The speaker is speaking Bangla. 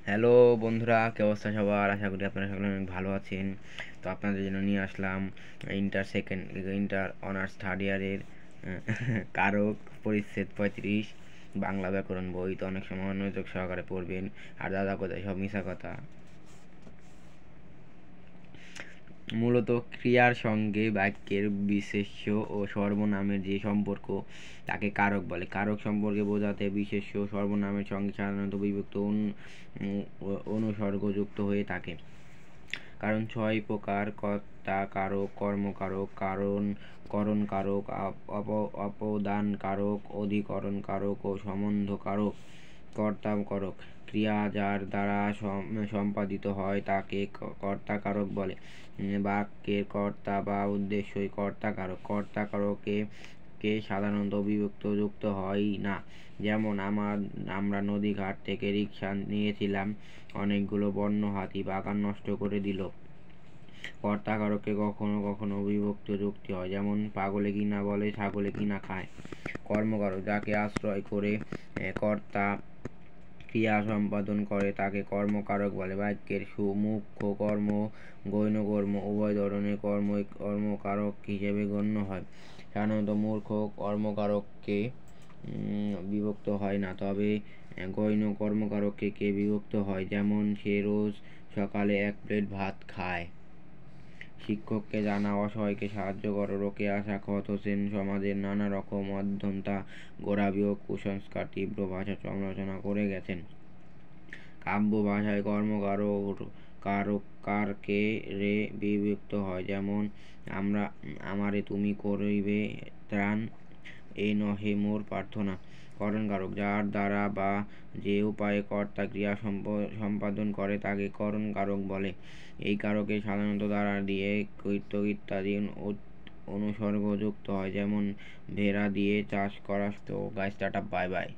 হ্যালো বন্ধুরা, কি অবস্থা সবার? আশা করি আপনারা সকলে অনেক ভালো আছেন। তো আপনাদের জন্য নিয়ে আসলাম ইন্টার অনার্স থার্ড ইয়ারের কারক পরিচ্ছেদ 35 বাংলা ব্যাকরণ বই। তো অনেক সময় মনোযোগ সহকারে পড়বেন। আর দাদা কোথায়, সব মিশা কথা। মূলত ক্রিয়ার সঙ্গে বাক্যের বিশেষ্য ও সর্বনামের যে সম্পর্ক তাকে কারক বলে। কারক সম্পর্কে বোঝাতে বিশেষ্য ও সর্বনামের সঙ্গে সাধারণত বিভক্ত অনুসর্গ যুক্ত হয়ে থাকে। কারণ 6 প্রকার: কর্তা কারক, কর্মকারক, করণ কারক, অপদান কারক, অধিকরণ কারক ও সম্বন্ধ কারক। কর্তা কারক: ক্রিয়া যার দ্বারা সম্পাদিত হয় তাকে কর্তা কারক বলে। বাক্যের কর্তা বা উদ্দেশ্যই কর্তা কারক। কর্তা কারকে সাধারণত বিভক্ত যুক্ত হয় না। যেমন আমরা নদীঘাট থেকে রিক্সা নিয়েছিলাম, অনেকগুলো বন্য হাতি বাগান নষ্ট করে দিল। কর্তা কারকে কখনো কখনো বিভক্ত যুক্তি হয়, যেমন পাগলে কিনা বলে, ছাগলে কিনা খায়। কর্মকারক: যাকে আশ্রয় করে কর্তা ক্রিয়া সম্পাদন করে তাকে কর্মকারক বলে। বাক্যের মুখ্য কর্ম, গৌণ কর্ম উভয় ধরনের কর্মই কর্মকারক হিসেবে গণ্য হয়। সাধারণত মূর্খ কর্মকারককে বিভক্ত হয় না, তবে গৌণ কর্মকারককে বিভক্ত হয়। যেমন সে রোজ সকালে 1 প্লেট ভাত খায়। শিক্ষককে জানা, অসহায়কে সাহায্য করো, রোকে আসা, ক্ষত হোসেন সমাজের নানা রকম অধ্যন্তা, গোড়াবিয়োগ, কুসংস্কার, তীব্র ভাষা সমালোচনা করে গেছেন। কাব্য ভাষায় কারকে রে বিভক্ত হয়, যেমন আমারে তুমি করিবে ত্রাণ, এ নহে মোর প্রার্থনা। করণ কারক: যার দ্বারা বা যে উপায়ে কর্তা ক্রিয়া সম্পাদন করে তাকে করণ কারক বলে। এই কারকে সাধারণত দ্বারা দিয়ে কৃত্য ইত্যাদি অনুসর্গ যুক্ত হয়, যেমন ভেড়া দিয়ে চাষ করা। তো গাইস, টাটা, বাই বাই।